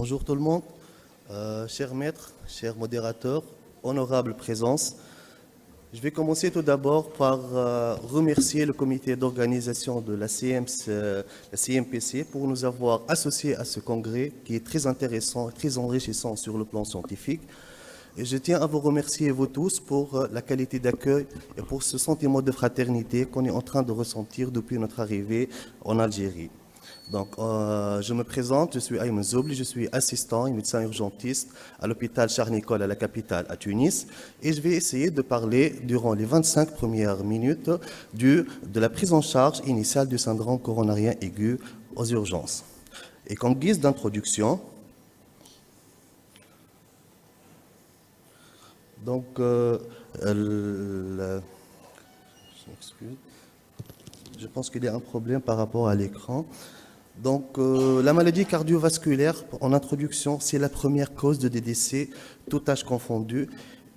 Bonjour tout le monde, chers maîtres, chers modérateurs, honorable présence. Je vais commencer tout d'abord par remercier le comité d'organisation de la CMPC pour nous avoir associés à ce congrès qui est très intéressant, très enrichissant sur le plan scientifique. Et je tiens à vous remercier, vous tous, pour la qualité d'accueil et pour ce sentiment de fraternité qu'on est en train de ressentir depuis notre arrivée en Algérie. Donc, je me présente, je suis Ayman Zoubli, je suis assistant et médecin urgentiste à l'hôpital Charles-Nicolle à la capitale, à Tunis, et je vais essayer de parler durant les 25 premières minutes de la prise en charge initiale du syndrome coronarien aigu aux urgences. Et comme guise d'introduction, donc, je pense qu'il y a un problème par rapport à l'écran. Donc, la maladie cardiovasculaire, en introduction, c'est la première cause de décès, tout âge confondu.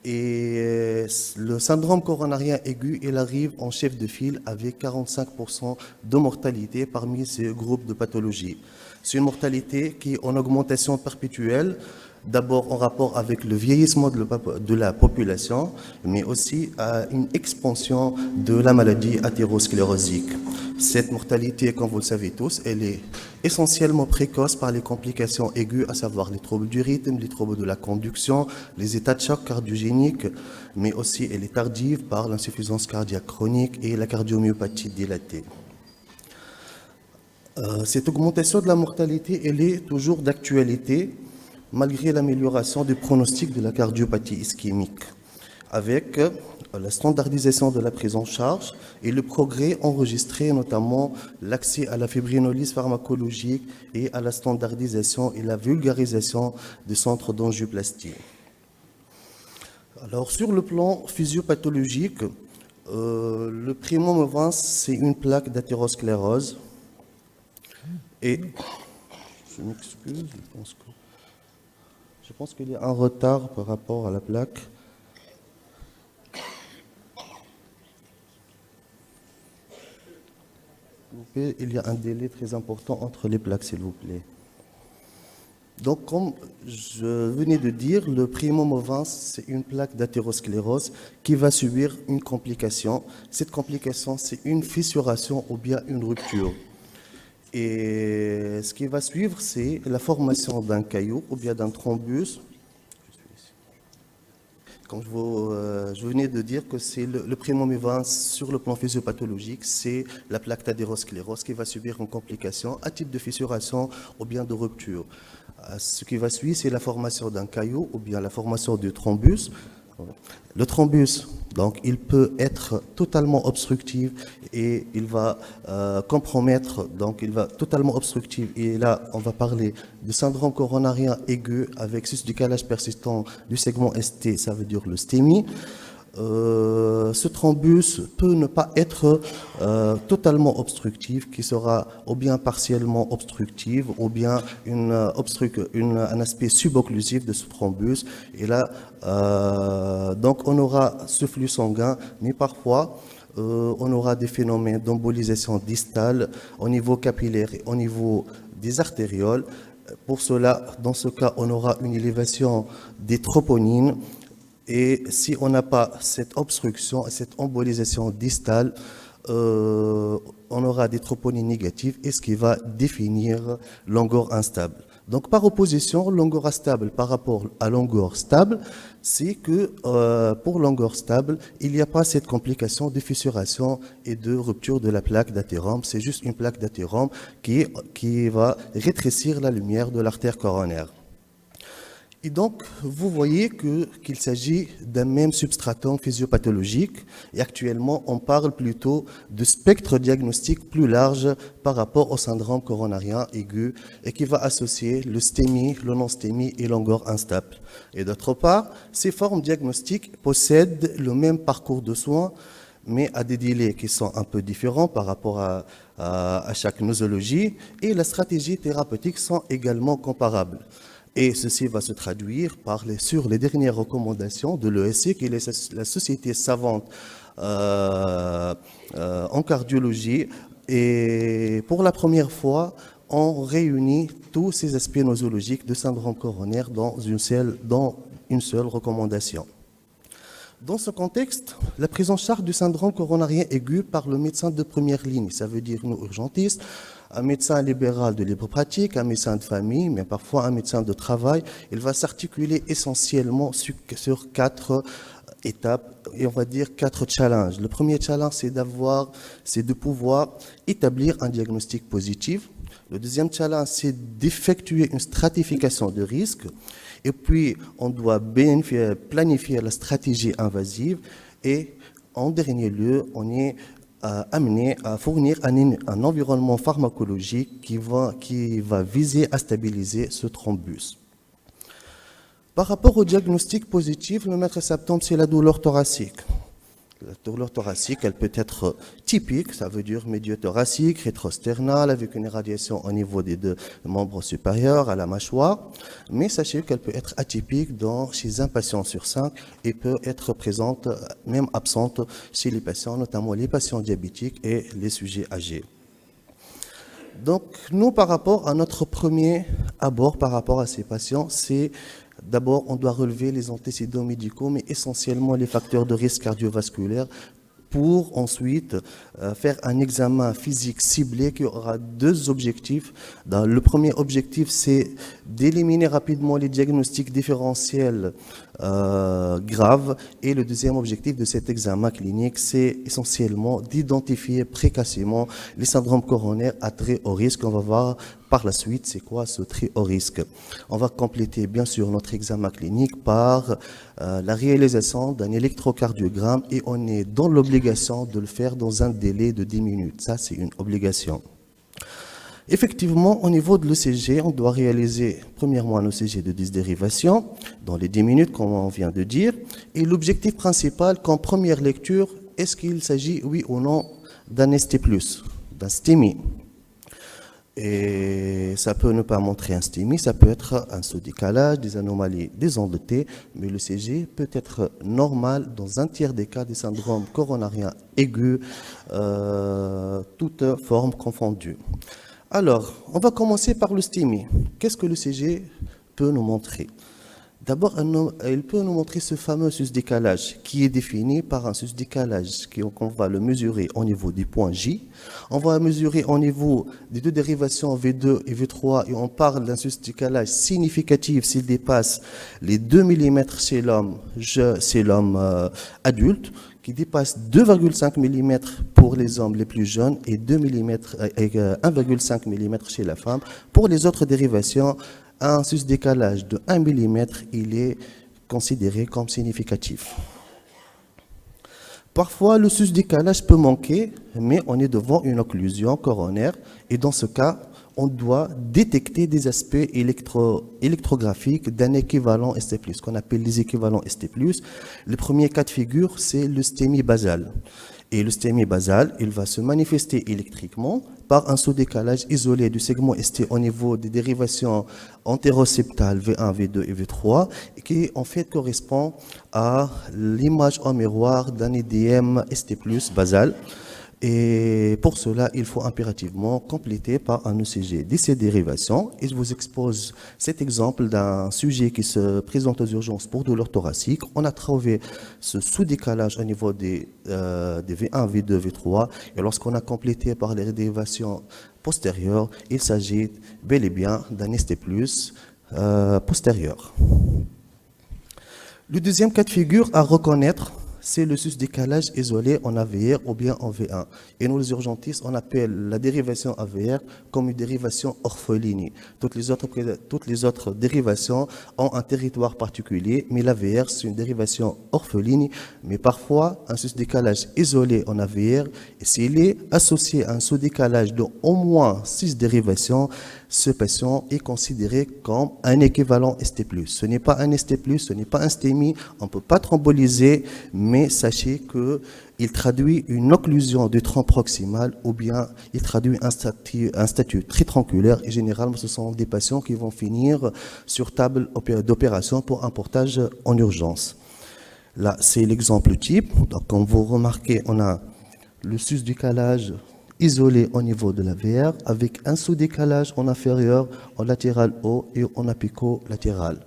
Et le syndrome coronarien aigu, il arrive en chef de file avec 45% de mortalité parmi ces groupes de pathologies. C'est une mortalité qui est en augmentation perpétuelle, d'abord en rapport avec le vieillissement de la population, mais aussi à une expansion de la maladie athérosclérosique. Cette mortalité, comme vous le savez tous, elle est essentiellement précoce par les complications aiguës, à savoir les troubles du rythme, les troubles de la conduction, les états de choc cardiogénique, mais aussi elle est tardive par l'insuffisance cardiaque chronique et la cardiomyopathie dilatée. Cette augmentation de la mortalité, elle est toujours d'actualité, malgré l'amélioration du pronostic de la cardiopathie ischémique, avec la standardisation de la prise en charge et le progrès enregistré, notamment l'accès à la fibrinolyse pharmacologique et à la standardisation et la vulgarisation des centres d'angioplastie. Alors, sur le plan physiopathologique, le primo-morbus, c'est une plaque d'athérosclérose. Et, je m'excuse, je pense qu'il y a un retard par rapport à la plaque. Il y a un délai très important entre les plaques, s'il vous plaît. Donc, comme je venais de dire, le primo-morbus, c'est une plaque d'athérosclérose qui va subir une complication. Cette complication, c'est une fissuration ou bien une rupture. Et ce qui va suivre, c'est la formation d'un caillot ou bien d'un thrombus. Comme je venais de dire que c'est le primo-morbus sur le plan physiopathologique, c'est la plaque d'athérosclérose qui va subir une complication à type de fissuration ou bien de rupture. Ce qui va suivre, c'est la formation d'un caillot ou bien la formation du thrombus. Le thrombus, donc, il peut être totalement obstructif et il va compromettre, donc il va totalement obstructif. Et là, on va parler du syndrome coronarien aigu avec sus-décalage persistant du segment ST, ça veut dire le STEMI. Ce thrombus peut ne pas être totalement obstructif, qui sera ou bien partiellement obstructif, ou bien un aspect subocclusif de ce thrombus. Et là, donc on aura ce flux sanguin, mais parfois on aura des phénomènes d'embolisation distale au niveau capillaire et au niveau des artérioles. Pour cela, dans ce cas, on aura une élévation des troponines. Et si on n'a pas cette obstruction, cette embolisation distale, on aura des troponines négatives et ce qui va définir l'angor instable. Donc par opposition, l'angor instable par rapport à l'angor stable, c'est que pour l'angor stable, il n'y a pas cette complication de fissuration et de rupture de la plaque d'athérome. C'est juste une plaque d'athérome qui va rétrécir la lumière de l'artère coronaire. Et donc, vous voyez qu'il s'agit d'un même substratum physiopathologique et actuellement, on parle plutôt de spectre diagnostique plus large par rapport au syndrome coronarien aigu et qui va associer le STEMI, le non-STEMI et l'angor instable. Et d'autre part, ces formes diagnostiques possèdent le même parcours de soins, mais à des délais qui sont un peu différents par rapport à chaque nosologie et la stratégie thérapeutique sont également comparables. Et ceci va se traduire sur les dernières recommandations de l'ESC, qui est la société savante en cardiologie. Et pour la première fois, on réunit tous ces aspects nosologiques de syndrome coronaire dans une seule recommandation. Dans ce contexte, la prise en charge du syndrome coronarien aigu par le médecin de première ligne, ça veut dire nous urgentistes, un médecin libéral de libre pratique, un médecin de famille, mais parfois un médecin de travail, il va s'articuler essentiellement sur 4 étapes et on va dire 4 challenges. Le premier challenge, c'est de pouvoir établir un diagnostic positif. Le deuxième challenge, c'est d'effectuer une stratification de risque. Et puis, on doit planifier la stratégie invasive. Et en dernier lieu, on est amené à fournir un environnement pharmacologique qui va viser à stabiliser ce thrombus. Par rapport au diagnostic positif, le maître symptôme, c'est la douleur thoracique. La douleur thoracique, elle peut être typique, ça veut dire médiothoracique, rétrosternale, avec une irradiation au niveau des 2 membres supérieurs à la mâchoire. Mais sachez qu'elle peut être atypique chez un patient sur 5 et peut être présente, même absente, chez les patients, notamment les patients diabétiques et les sujets âgés. Donc, nous, par rapport à notre premier abord, par rapport à ces patients, c'est d'abord, on doit relever les antécédents médicaux, mais essentiellement les facteurs de risque cardiovasculaire, pour ensuite faire un examen physique ciblé qui aura 2 objectifs. Le premier objectif, c'est d'éliminer rapidement les diagnostics différentiels graves. Et le deuxième objectif de cet examen clinique, c'est essentiellement d'identifier précocement les syndromes coronaires à très haut risque. On va voir par la suite c'est quoi ce très haut risque. On va compléter bien sûr notre examen clinique par la réalisation d'un électrocardiogramme et on est dans l'obligation de le faire dans un délai de 10 minutes. Ça, c'est une obligation. Effectivement, au niveau de l'ECG, on doit réaliser premièrement un ECG de 10 dérivations dans les 10 minutes, comme on vient de dire. Et l'objectif principal, qu'en première lecture, est-ce qu'il s'agit, oui ou non, d'un ST+, d'un STEMI. Et ça peut ne pas montrer un STEMI, ça peut être un sous-décalage, des anomalies des ondes de T, mais le CG peut être normal dans un tiers des cas des syndromes coronariens aigus, toutes formes confondues. Alors, on va commencer par le STEMI. Qu'est-ce que le CG peut nous montrer? D'abord, il peut nous montrer ce fameux sus-décalage qui est défini par un sus-décalage qu'on va le mesurer au niveau du point J. On va mesurer au niveau des 2 dérivations V2 et V3 et on parle d'un sus-décalage significatif s'il dépasse les 2 mm chez l'homme adulte, qui dépasse 2,5 mm pour les hommes les plus jeunes et 1,5 mm chez la femme. Pour les autres dérivations, un sus-décalage de 1 mm, il est considéré comme significatif. Parfois, le sus-décalage peut manquer, mais on est devant une occlusion coronaire et dans ce cas, on doit détecter des aspects électrographiques d'un équivalent ST+, qu'on appelle les équivalents ST+. Le premier cas de figure, c'est le STEMI basal. Et le STEMI basal, il va se manifester électriquement par un sous-décalage isolé du segment ST au niveau des dérivations antéroseptales V1, V2 et V3, qui en fait correspond à l'image en miroir d'un IDM ST+, basal. Et pour cela, il faut impérativement compléter par un ECG de ces dérivations. Et je vous expose cet exemple d'un sujet qui se présente aux urgences pour douleur thoracique. On a trouvé ce sous-décalage au niveau des V1, V2, V3. Et lorsqu'on a complété par les dérivations postérieures, il s'agit bel et bien d'un ST+, postérieur. Le deuxième cas de figure à reconnaître, c'est le sus-décalage isolé en AVR ou bien en V1. Et nous, les urgentistes, on appelle la dérivation AVR comme une dérivation orpheline. Toutes les autres dérivations ont un territoire particulier, mais l'AVR, c'est une dérivation orpheline. Mais parfois, un sus-décalage isolé en AVR, s'il est associé à un sous-décalage de au moins 6 dérivations, ce patient est considéré comme un équivalent ST+. Ce n'est pas un ST+, ce n'est pas un STEMI, on ne peut pas thromboliser, mais sachez qu'il traduit une occlusion du tronc proximal ou bien il traduit un statut tritronculaire et généralement ce sont des patients qui vont finir sur table d'opération pour un portage en urgence. Là, c'est l'exemple type. Donc, comme vous remarquez, on a le sus-décalage isolé au niveau de la VR avec un sous-décalage en inférieur, en latéral haut et en apico-latéral.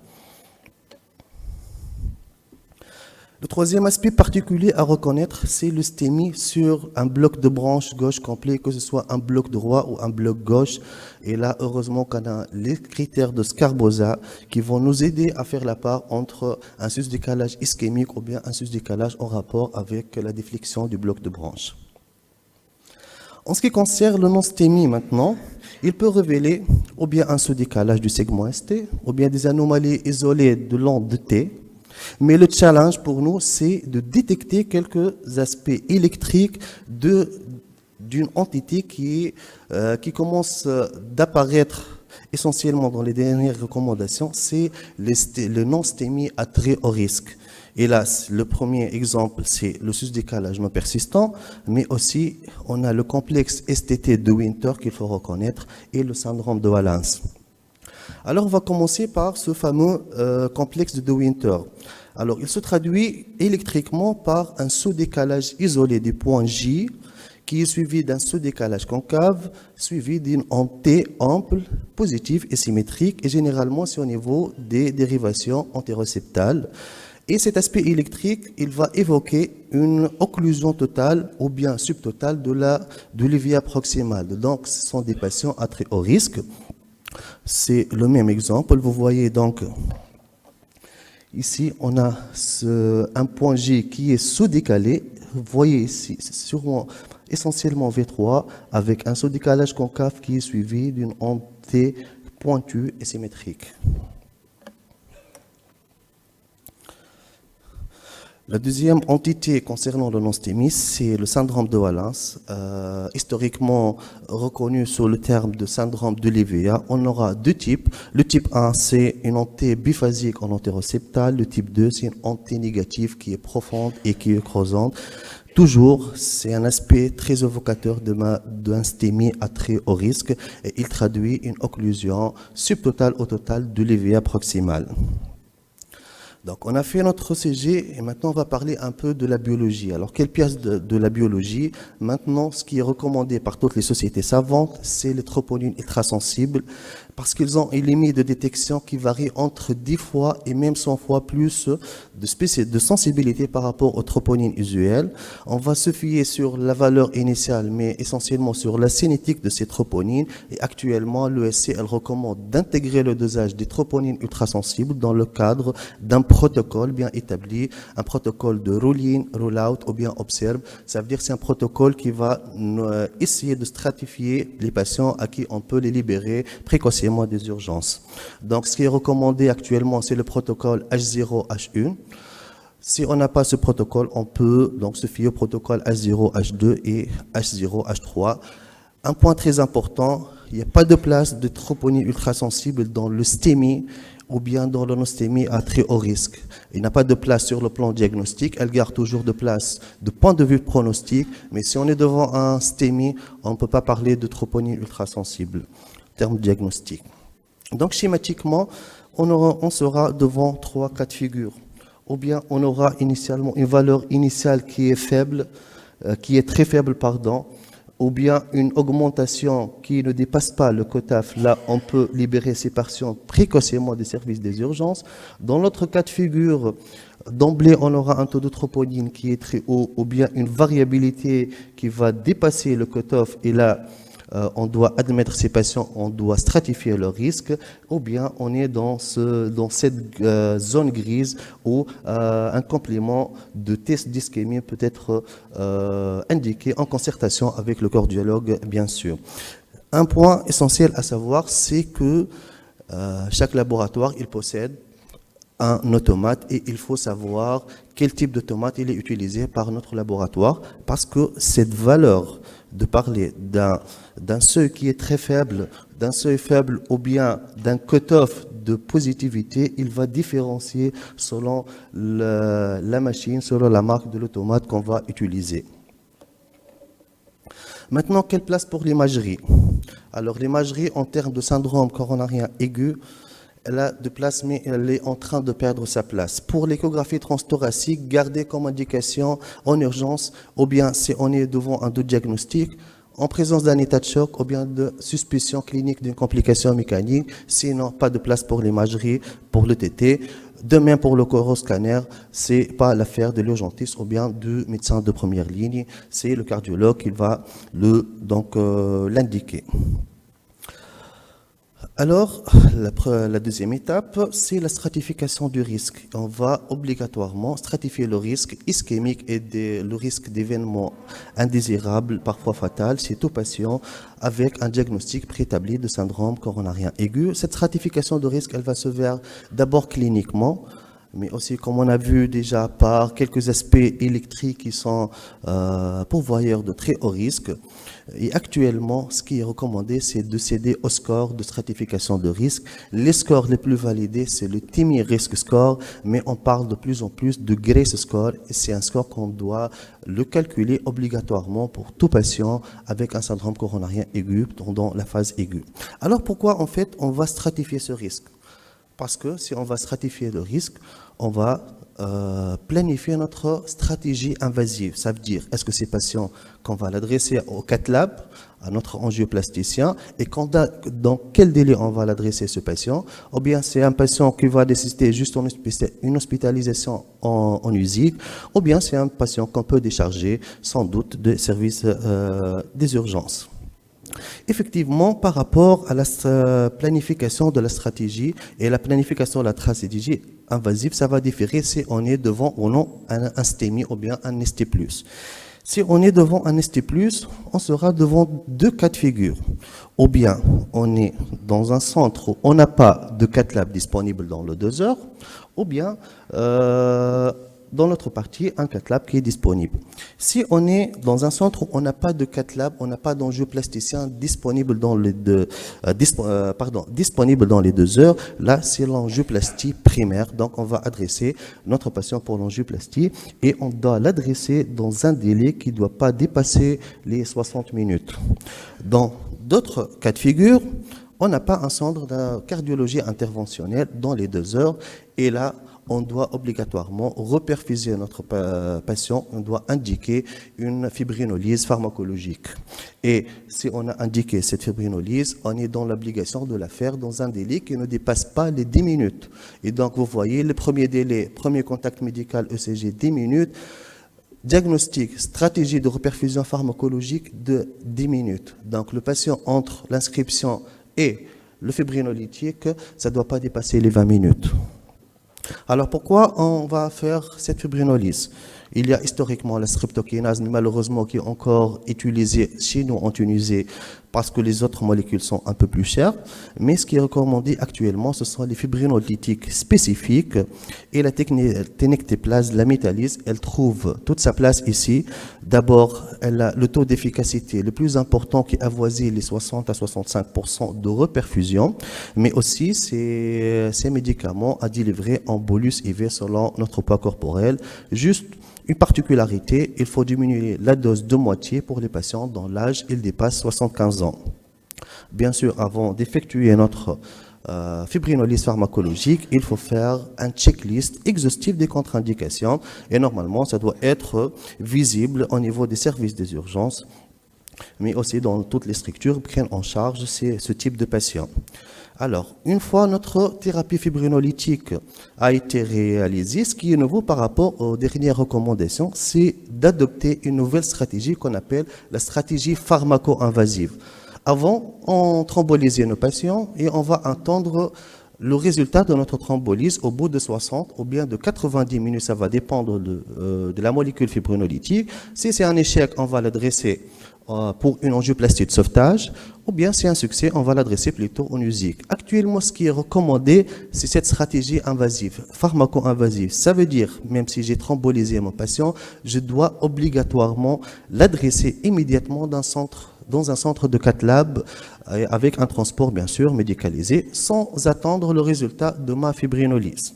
Le troisième aspect particulier à reconnaître, c'est le STEMI sur un bloc de branche gauche complet, que ce soit un bloc droit ou un bloc gauche. Et là, heureusement qu'on a les critères de Scarbosa qui vont nous aider à faire la part entre un sus-décalage ischémique ou bien un sus-décalage en rapport avec la déflexion du bloc de branche. En ce qui concerne le non-STEMI maintenant, il peut révéler ou bien un sous-décalage du segment ST, ou bien des anomalies isolées de l'onde T. Mais le challenge pour nous, c'est de détecter quelques aspects électriques d'une entité qui commence d'apparaître essentiellement dans les dernières recommandations, c'est le non-STEMI à très haut risque. Et là, le premier exemple, c'est le sus-décalage non persistant, mais aussi on a le complexe STT de Winter qu'il faut reconnaître et le syndrome de Valence. Alors, on va commencer par ce fameux complexe de Winter. Alors, il se traduit électriquement par un sous-décalage isolé du point J, qui est suivi d'un sous-décalage concave, suivi d'une onde T ample, positive et symétrique, et généralement, c'est au niveau des dérivations antéroceptales. Et cet aspect électrique, il va évoquer une occlusion totale ou bien subtotale de l'uvea proximale. Donc, ce sont des patients à très haut risque. C'est le même exemple. Vous voyez donc, ici, on a un point J qui est sous-décalé. Vous voyez ici, c'est sûrement essentiellement V3 avec un sous-décalage concave qui est suivi d'une onde T pointue et symétrique. La deuxième entité concernant le non-STEMI, c'est le syndrome de Valence, historiquement reconnu sous le terme de syndrome de l'EVA. On aura deux types. Le type 1, c'est une entité biphasique en antéroceptale. Le type 2, c'est une entité négative qui est profonde et qui est creusante. Toujours, c'est un aspect très évocateur d'un STEMI à très haut risque et il traduit une occlusion subtotale ou totale de l'EVA proximale. Donc, on a fait notre CG et maintenant on va parler un peu de la biologie. Alors, quelle pièce de la biologie? Maintenant, ce qui est recommandé par toutes les sociétés savantes, c'est les troponines ultrasensibles parce qu'ils ont une limite de détection qui varie entre 10 fois et même 100 fois plus de sensibilité par rapport aux troponines usuelles. On va se fier sur la valeur initiale, mais essentiellement sur la cinétique de ces troponines. Et actuellement, l'ESC, elle recommande d'intégrer le dosage des troponines ultrasensibles dans le cadre d'un protocole bien établi, un protocole de roll-in, roll-out ou bien observe. Ça veut dire que c'est un protocole qui va essayer de stratifier les patients à qui on peut les libérer précocement des urgences. Donc, ce qui est recommandé actuellement, c'est le protocole H0, H1. Si on n'a pas ce protocole, on peut donc se fier au protocole H0, H2 et H0, H3. Un point très important, il n'y a pas de place de troponine ultrasensible dans le STEMI ou bien dans le non-STEMI à très haut risque. Il n'a pas de place sur le plan diagnostique, elle garde toujours de place de point de vue pronostic, mais si on est devant un STEMI, on ne peut pas parler de troponine ultrasensible en termes diagnostiques. Donc schématiquement, on sera devant trois cas de figure. Ou bien on aura initialement une valeur initiale qui est faible, très faible, ou bien une augmentation qui ne dépasse pas le quotaf. Là, on peut libérer ces patients précocement des services des urgences. Dans l'autre cas de figure, d'emblée, on aura un taux de troponine qui est très haut, ou bien une variabilité qui va dépasser le quotaf, et là, on doit admettre ces patients, on doit stratifier leur risque, ou bien on est dans cette zone grise où un complément de test d'ischémie peut être indiqué en concertation avec le cardiologue, bien sûr. Un point essentiel à savoir, c'est que chaque laboratoire, il possède un automate et il faut savoir quel type d'automate il est utilisé par notre laboratoire, parce que cette valeur de parler d'un seuil qui est très faible, d'un seuil faible ou bien d'un cut-off de positivité, il va différencier selon la machine, selon la marque de l'automate qu'on va utiliser. Maintenant, quelle place pour l'imagerie? Alors l'imagerie en termes de syndrome coronarien aigu, elle a de place, mais elle est en train de perdre sa place. Pour l'échographie transthoracique, gardez comme indication en urgence, ou bien si on est devant un doute diagnostique, en présence d'un état de choc ou bien de suspicion clinique d'une complication mécanique, sinon pas de place pour l'imagerie, pour le TT. De même pour le coroscanner, c'est pas l'affaire de l'urgentiste ou bien du médecin de première ligne, c'est le cardiologue qui va l'indiquer. Alors, la deuxième étape, c'est la stratification du risque. On va obligatoirement stratifier le risque ischémique et le risque d'événements indésirables, parfois fatals, chez tout patient avec un diagnostic préétabli de syndrome coronarien aigu. Cette stratification de risque, elle va se faire d'abord cliniquement, mais aussi, comme on a vu déjà, par quelques aspects électriques qui sont pourvoyeurs de très haut risque. Et actuellement, ce qui est recommandé, c'est de céder au score de stratification de risque. Les scores les plus validés, c'est le TIMI Risk Score, mais on parle de plus en plus de GRACE Score, et c'est un score qu'on doit le calculer obligatoirement pour tout patient avec un syndrome coronarien aigu, dans la phase aiguë. Alors pourquoi, en fait, on va stratifier ce risque? Parce que si on va stratifier le risque, on va planifier notre stratégie invasive. Ça veut dire, est-ce que ces patients, qu'on va l'adresser au cath lab, à notre angioplasticien, et dans quel délai on va l'adresser ce patient, ou bien c'est un patient qui va nécessiter juste une hospitalisation en USIG, ou bien c'est un patient qu'on peut décharger sans doute des services des urgences. Effectivement, par rapport à la planification de la stratégie et la planification de la stratégie invasive, ça va différer si on est devant ou non un STEMI ou bien un ST+. Si on est devant un ST+, on sera devant deux cas de figure. Ou bien on est dans un centre où on n'a pas de cath lab disponible dans le 2 heures, ou bien dans notre partie, un cath lab qui est disponible. Si on est dans un centre où on n'a pas de cath lab, on n'a pas d'angioplasticien disponible dans les disponible dans les 2 heures, là c'est l'angioplastie primaire. Donc on va adresser notre patient pour l'angioplastie et on doit l'adresser dans un délai qui ne doit pas dépasser les 60 minutes. Dans d'autres cas de figure, on n'a pas un centre de cardiologie interventionnelle dans les 2 heures et là, on doit obligatoirement reperfuser notre patient, on doit indiquer une fibrinolyse pharmacologique. Et si on a indiqué cette fibrinolyse, on est dans l'obligation de la faire dans un délai qui ne dépasse pas les 10 minutes. Et donc, vous voyez, le premier délai, premier contact médical ECG, 10 minutes, diagnostic, stratégie de reperfusion pharmacologique de 10 minutes. Donc, le patient entre l'inscription et le fibrinolytique, ça ne doit pas dépasser les 20 minutes. Alors pourquoi on va faire cette fibrinolyse? Il y a historiquement la streptokinase, mais malheureusement qui est encore utilisée chez nous en Tunisie parce que les autres molécules sont un peu plus chères. Mais ce qui est recommandé actuellement, ce sont les fibrinolytiques spécifiques et la ténectéplase, la métallyse, elle trouve toute sa place ici. D'abord, elle a le taux d'efficacité le plus important qui avoisine les 60 à 65% de reperfusion, mais aussi ces médicaments à délivrer en bolus IV selon notre poids corporel. Juste une particularité, il faut diminuer la dose de moitié pour les patients dont l'âge il dépasse 75 ans. Bien sûr, avant d'effectuer notre fibrinolyse pharmacologique, il faut faire un checklist exhaustif des contre-indications et normalement, ça doit être visible au niveau des services des urgences, mais aussi dans toutes les structures prennent en charge ce type de patients. Alors, une fois notre thérapie fibrinolytique a été réalisée, ce qui est nouveau par rapport aux dernières recommandations, c'est d'adopter une nouvelle stratégie qu'on appelle la stratégie pharmaco-invasive. Avant, on thrombolysait nos patients et on va attendre le résultat de notre thrombolyse au bout de 60 ou bien de 90 minutes, ça va dépendre de la molécule fibrinolytique. Si c'est un échec, on va l'adresser pour une angioplastie de sauvetage, ou bien si un succès, on va l'adresser plutôt en USIG. Actuellement, ce qui est recommandé, c'est cette stratégie invasive, pharmaco-invasive. Ça veut dire, même si j'ai thrombolysé mon patient, je dois obligatoirement l'adresser immédiatement dans un centre de cath lab, avec un transport bien sûr médicalisé, sans attendre le résultat de ma fibrinolyse.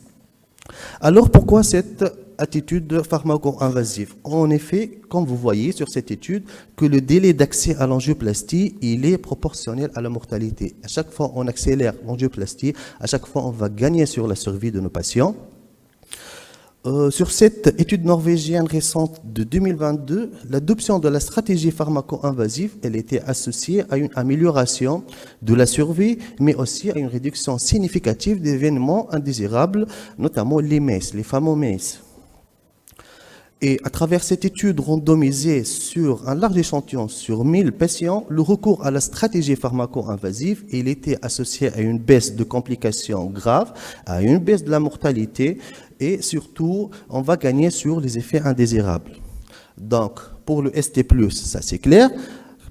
Alors pourquoi cette attitude pharmaco-invasive? En effet, comme vous voyez sur cette étude, que le délai d'accès à l'angioplastie, il est proportionnel à la mortalité. À chaque fois on accélère l'angioplastie, à chaque fois on va gagner sur la survie de nos patients. Sur cette étude norvégienne récente de 2022, l'adoption de la stratégie pharmaco-invasive, elle était associée à une amélioration de la survie, mais aussi à une réduction significative d'événements indésirables, notamment les MES, les fameux MES. Et à travers cette étude randomisée sur un large échantillon sur 1000 patients, le recours à la stratégie pharmaco-invasive, il était associé à une baisse de complications graves, à une baisse de la mortalité et surtout, on va gagner sur les effets indésirables. Donc, pour le ST+, ça c'est clair.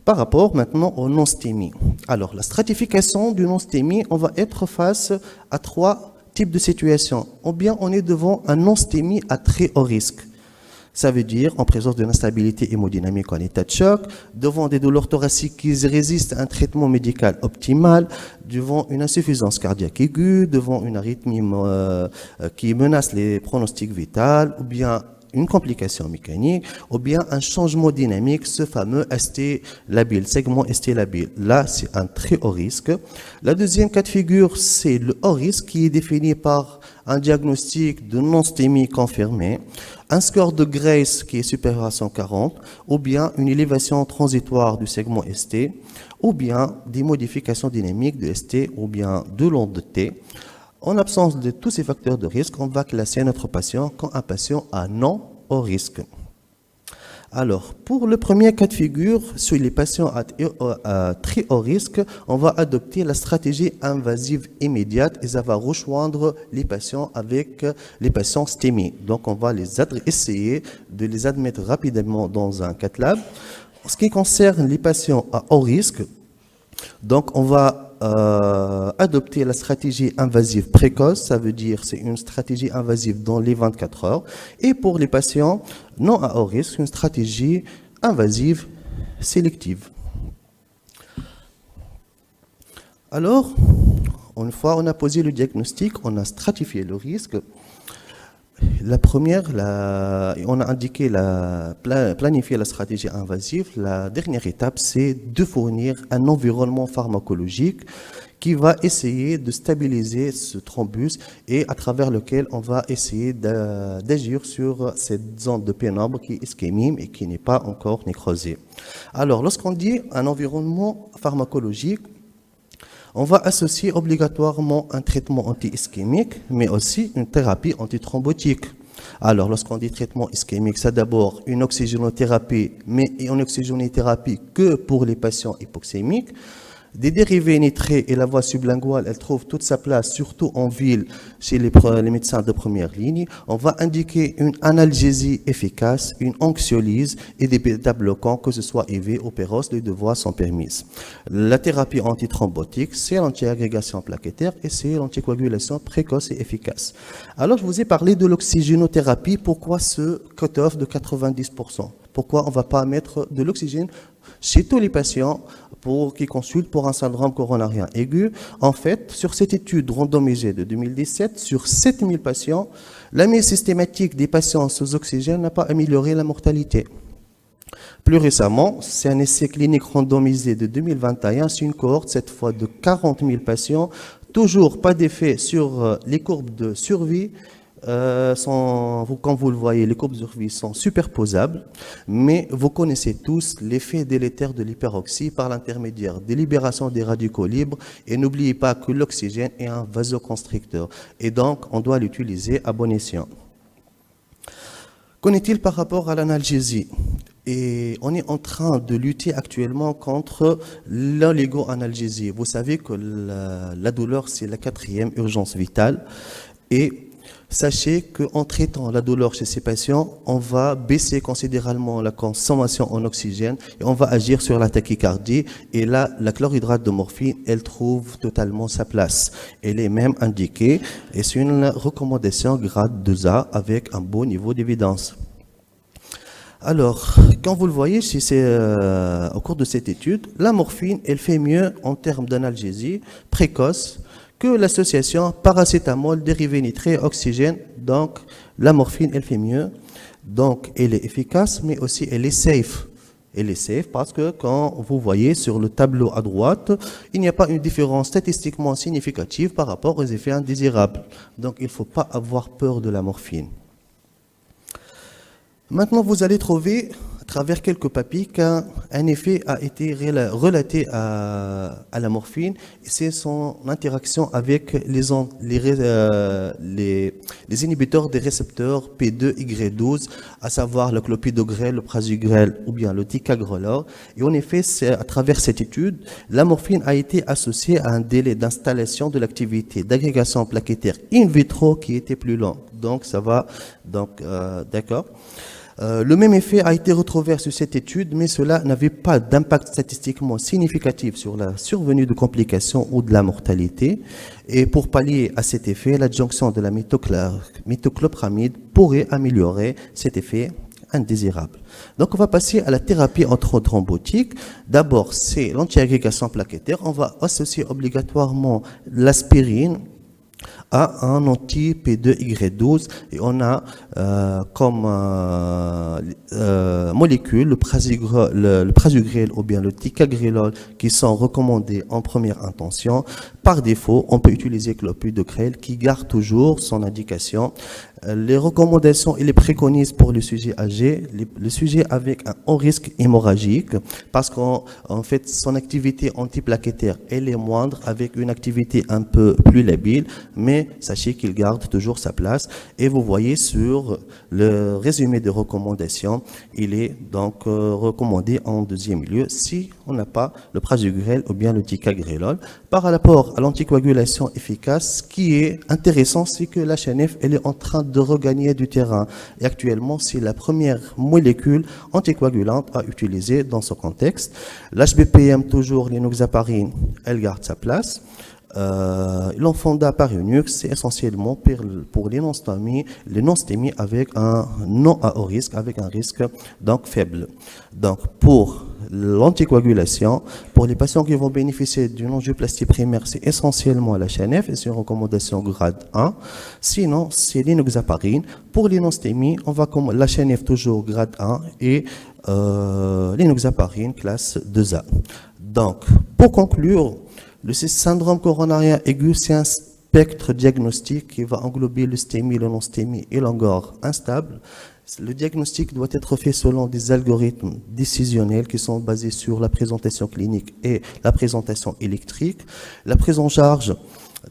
Par rapport maintenant aux non-stémies. Alors, la stratification du non-stémie, on va être face à 3 types de situations. Ou bien on est devant un non-stémie à très haut risque. Ça veut dire en présence d'une instabilité hémodynamique en état de choc, devant des douleurs thoraciques qui résistent à un traitement médical optimal, devant une insuffisance cardiaque aiguë, devant une arythmie qui menace les pronostics vitaux, ou bien une complication mécanique, ou bien un changement dynamique, ce fameux ST labile, segment ST labile. Là, c'est un très haut risque. La deuxième cas de figure, c'est le haut risque qui est défini par un diagnostic de non-stémie confirmé, un score de Grace qui est supérieur à 140, ou bien une élévation transitoire du segment ST, ou bien des modifications dynamiques de ST, ou bien de l'onde de T. En absence de tous ces facteurs de risque, on va classer notre patient comme un patient à non haut risque. Alors, pour le premier cas de figure, sur les patients à très haut risque, on va adopter la stratégie invasive immédiate et ça va rejoindre les patients avec les patients stémés. Donc, on va essayer de les admettre rapidement dans un cath lab. En ce qui concerne les patients à haut risque, donc on va adopter la stratégie invasive précoce, ça veut dire c'est une stratégie invasive dans les 24 heures. Et pour les patients non à haut risque, une stratégie invasive sélective. Alors, une fois on a posé le diagnostic, on a stratifié le risque. La première, on a indiqué, planifié la stratégie invasive. La dernière étape, c'est de fournir un environnement pharmacologique qui va essayer de stabiliser ce thrombus et à travers lequel on va essayer d'agir sur cette zone de pénombre qui est ischémie et qui n'est pas encore nécrosée. Alors, lorsqu'on dit un environnement pharmacologique, on va associer obligatoirement un traitement anti-ischémique, mais aussi une thérapie antithrombotique. Alors, lorsqu'on dit traitement ischémique, c'est d'abord une oxygénothérapie, mais une oxygénothérapie que pour les patients hypoxémiques. Des dérivés nitrés et la voie sublinguale, elle trouve toute sa place, surtout en ville, chez les médecins de première ligne. On va indiquer une analgésie efficace, une anxiolyse et des bêta-bloquants, que ce soit IV ou Péros, les deux voies sont permises. La thérapie antithrombotique, c'est l'antiagrégation plaquettaire et c'est l'anticoagulation précoce et efficace. Alors, je vous ai parlé de l'oxygénothérapie. Pourquoi ce cut-off de 90%? Pourquoi on ne va pas mettre de l'oxygène chez tous les patients qui consultent pour un syndrome coronarien aigu? En fait, sur cette étude randomisée de 2017, sur 7000 patients, la mise systématique des patients sous oxygène n'a pas amélioré la mortalité. Plus récemment, c'est un essai clinique randomisé de 2021, c'est une cohorte cette fois de 40 000 patients, toujours pas d'effet sur les courbes de survie. Comme vous le voyez, les courbes de survie sont superposables, mais vous connaissez tous l'effet délétère de l'hyperoxie par l'intermédiaire des libérations des radicaux libres, et n'oubliez pas que l'oxygène est un vasoconstricteur, et donc on doit l'utiliser à bon escient. Qu'en est-il par rapport à l'analgésie? Et on est en train de lutter actuellement contre l'oligo-analgésie. Vous savez que la douleur, c'est la 4e urgence vitale, et sachez qu'en traitant la douleur chez ces patients, on va baisser considérablement la consommation en oxygène et on va agir sur la tachycardie. Et là, la chlorhydrate de morphine, elle trouve totalement sa place. Elle est même indiquée et c'est une recommandation grade 2A avec un beau niveau d'évidence. Alors, quand vous le voyez, au cours de cette étude, la morphine, elle fait mieux en termes d'analgésie précoce que l'association paracétamol, dérivé nitré, oxygène. Donc, la morphine, elle fait mieux. Donc, elle est efficace, mais aussi elle est safe. Elle est safe parce que quand vous voyez sur le tableau à droite, il n'y a pas une différence statistiquement significative par rapport aux effets indésirables. Donc, il ne faut pas avoir peur de la morphine. Maintenant, vous allez trouver, à travers quelques papiers, qu'un effet a été relaté à la morphine, et c'est son interaction avec les inhibiteurs des récepteurs P2Y12, à savoir le clopidogrel, le prasugrel ou bien le ticagrelor. Et en effet, c'est à travers cette étude, la morphine a été associée à un délai d'installation de l'activité d'agrégation plaquettaire in vitro qui était plus long. Donc, ça va, d'accord. Le même effet a été retrouvé sur cette étude, mais cela n'avait pas d'impact statistiquement significatif sur la survenue de complications ou de la mortalité. Et pour pallier à cet effet, l'adjonction de la méthoclopramide pourrait améliorer cet effet indésirable. Donc, on va passer à la thérapie antithrombotique. D'abord, c'est l'antiagrégation plaquettaire. On va associer obligatoirement l'aspirine à un anti-P2Y12 et on a comme molécule le prasugrel ou bien le ticagrelor qui sont recommandés en première intention. Par défaut, on peut utiliser clopidogrel qui garde toujours son indication. Les recommandations et les préconises pour le sujet âgé, le sujet avec un haut risque hémorragique, parce qu'en fait, son activité antiplaquettaire, elle est moindre, avec une activité un peu plus labile, mais sachez qu'il garde toujours sa place. Et vous voyez sur le résumé des recommandations, il est donc recommandé en deuxième lieu si on n'a pas le prasugrel ou bien le ticagrelor. Par rapport à l'anticoagulation efficace, ce qui est intéressant, c'est que la HNF, elle est en train de regagner du terrain. Et actuellement, c'est la première molécule anticoagulante à utiliser dans ce contexte. L'HBPM, toujours l'inoxaparine, elle garde sa place. L'Enfonda Parinux, c'est essentiellement pour les non-stémies avec un non à haut risque, avec un risque donc faible. Donc pour l'anticoagulation, pour les patients qui vont bénéficier d'une angioplastie primaire, c'est essentiellement la HNF et c'est une recommandation grade 1. Sinon, c'est l'inoxaparine. Pour les non-stémies, on va comme la HNF toujours grade 1 et l'inoxaparine classe 2A. Donc, pour conclure, le syndrome coronarien aigu, c'est un spectre diagnostique qui va englober l'eustémie, le non-stémie et l'angor instable. Le diagnostic doit être fait selon des algorithmes décisionnels qui sont basés sur la présentation clinique et la présentation électrique. La prise en charge,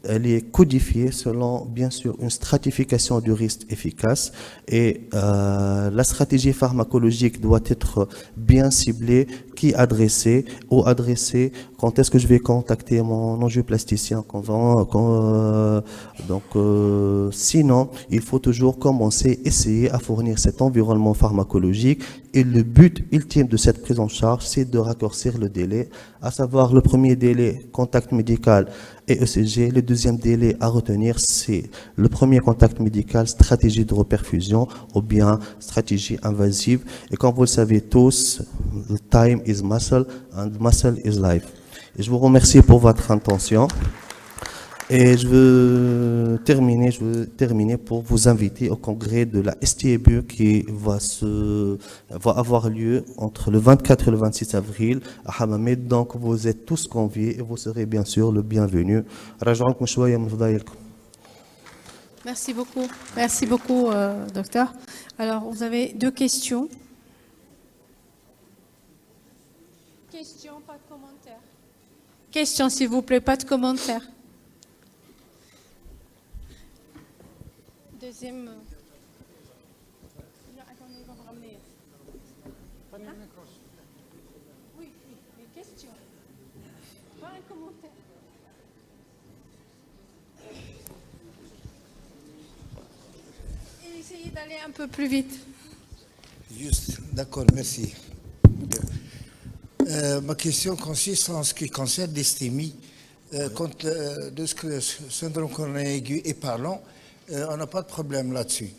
elle est codifiée selon, bien sûr, une stratification du risque efficace et la stratégie pharmacologique doit être bien ciblée, qui adresser ou adresser, quand est-ce que je vais contacter mon angioplasticien, sinon, il faut toujours commencer, essayer à fournir cet environnement pharmacologique et le but ultime de cette prise en charge, c'est de raccourcir le délai, à savoir le premier délai, contact médical et ECG, le deuxième délai à retenir, c'est le premier contact médical, stratégie de reperfusion ou bien stratégie invasive. Et comme vous le savez tous, time is muscle and muscle is life. Et je vous remercie pour votre attention. Et je veux terminer pour vous inviter au congrès de la STEBU qui va avoir lieu entre le 24 et le 26 avril à Hammamet. Donc vous êtes tous conviés et vous serez bien sûr le bienvenu. Merci beaucoup, docteur. Alors, vous avez deux questions. Question, pas de commentaire. Question, s'il vous plaît, pas de commentaire. Deuxième. Non, attendez, on va me ramener. Oui, mais question. Pas un commentaire. Et essayez d'aller un peu plus vite. Juste, d'accord, merci. Ma question consiste en ce qui concerne l'hystémie. Quand le syndrome coronarien aigu est parlant, on n'a pas de problème là-dessus.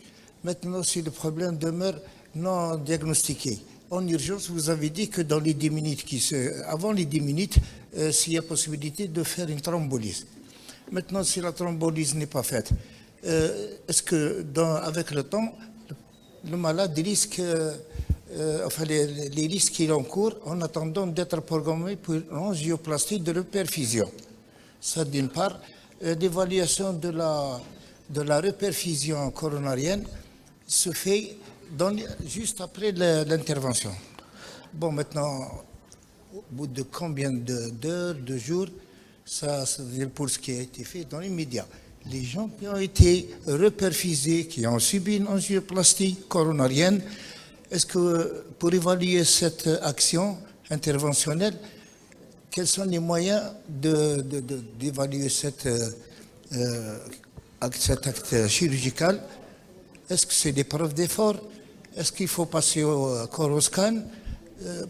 Maintenant, si le problème demeure non diagnostiqué, en urgence, vous avez dit que dans les 10 minutes avant les 10 minutes, s'il y a possibilité de faire une thrombolyse. Maintenant, si la thrombolyse n'est pas faite, est-ce que avec le temps, le malade risque, les risques qu'il encourt en attendant d'être programmé pour une angioplastie de reperfusion? Ça, d'une part, l'évaluation de la reperfusion coronarienne se fait juste après l'intervention. Bon, maintenant, au bout de combien d'heures, de jours, ça veut dire pour ce qui a été fait dans les médias. Les gens qui ont été reperfusés, qui ont subi une angioplastie coronarienne, est-ce que pour évaluer cette action interventionnelle, quels sont les moyens d'évaluer cet acte chirurgical? Est-ce que c'est des preuves d'effort? Est-ce qu'il faut passer au coroscan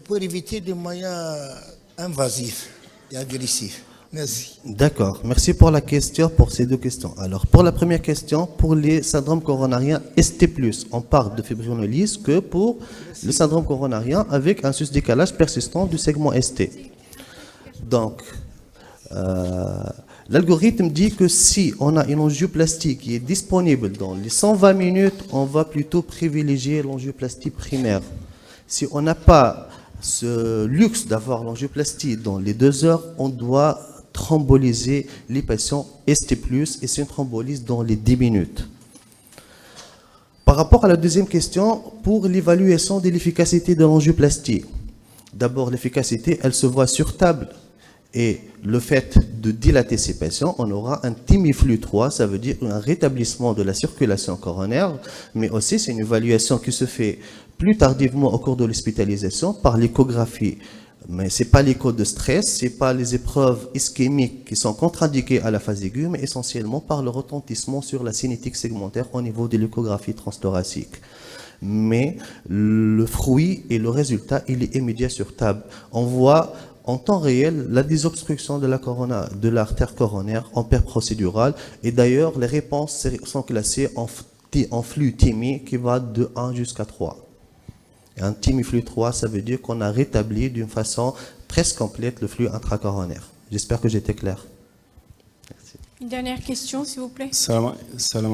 pour éviter des moyens invasifs et agressifs? Merci. D'accord, merci pour la question, pour ces deux questions. Alors, pour la première question, pour les syndromes coronariens ST+, on parle de fibrinolyse que pour le syndrome coronarien avec un sus-décalage persistant du segment ST. Donc, l'algorithme dit que si on a une angioplastie qui est disponible dans les 120 minutes, on va plutôt privilégier l'angioplastie primaire. Si on n'a pas ce luxe d'avoir l'angioplastie dans les 2 heures, on doit thromboliser les patients ST+, et c'est une thrombolyse dans les 10 minutes. Par rapport à la deuxième question, pour l'évaluation de l'efficacité de l'angioplastie, d'abord l'efficacité, elle se voit sur table. Et le fait de dilater ces patients, on aura un Timiflu 3, ça veut dire un rétablissement de la circulation coronaire, mais aussi c'est une évaluation qui se fait plus tardivement au cours de l'hospitalisation par l'échographie. Mais ce n'est pas l'écho de stress, ce n'est pas les épreuves ischémiques qui sont contre-indiquées à la phase aiguë, mais essentiellement par le retentissement sur la cinétique segmentaire au niveau de l'échographie transthoracique. Mais le fruit et le résultat, il est immédiat sur table. On voit en temps réel la désobstruction de l'artère coronaire en paire procédurale. Et d'ailleurs, les réponses sont classées en flux TIMI qui va de 1 jusqu'à 3. Et un TIMI flux 3, ça veut dire qu'on a rétabli d'une façon presque complète le flux intracoronaire. J'espère que j'étais clair. Merci. Une dernière question, s'il vous plaît. Salam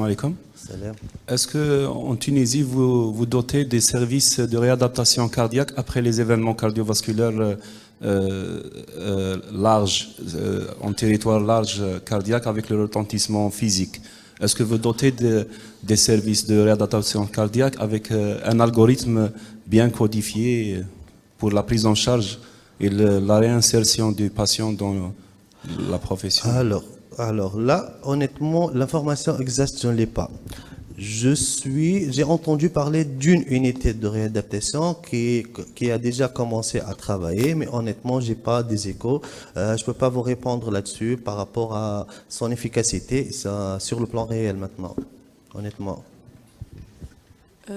alaikum. Salam. Est-ce qu'en Tunisie, vous dotez des services de réadaptation cardiaque après les événements cardiovasculaires larges, en territoire large cardiaque avec le retentissement physique? Est-ce que vous dotez des services de réadaptation cardiaque avec un algorithme bien codifié pour la prise en charge et la réinsertion du patient dans la profession? Alors là, honnêtement, l'information exacte, je ne l'ai pas. J'ai entendu parler d'une unité de réadaptation qui a déjà commencé à travailler, mais honnêtement, je n'ai pas des échos. Je ne peux pas vous répondre là-dessus par rapport à son efficacité sur le plan réel maintenant, honnêtement.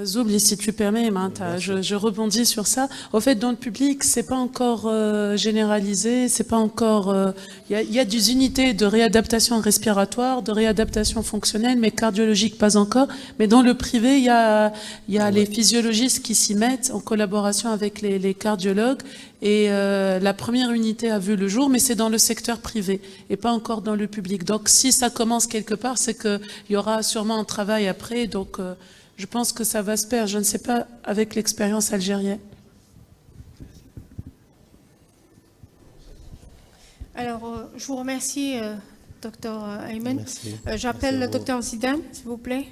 Zoubli, si tu permets, je rebondis sur ça. Au fait, dans le public, c'est pas encore généralisé, c'est pas encore. Il y a des unités de réadaptation respiratoire, de réadaptation fonctionnelle, mais cardiologique pas encore. Mais dans le privé, il y a les physiologistes qui s'y mettent en collaboration avec les cardiologues. Et la première unité a vu le jour, mais c'est dans le secteur privé et pas encore dans le public. Donc, si ça commence quelque part, c'est qu'il y aura sûrement un travail après. Donc je pense que ça va se perdre. Je ne sais pas avec l'expérience algérienne. Alors, je vous remercie, docteur Ayman. Merci. J'appelle Merci à le vous. docteur Zidane, s'il vous plaît.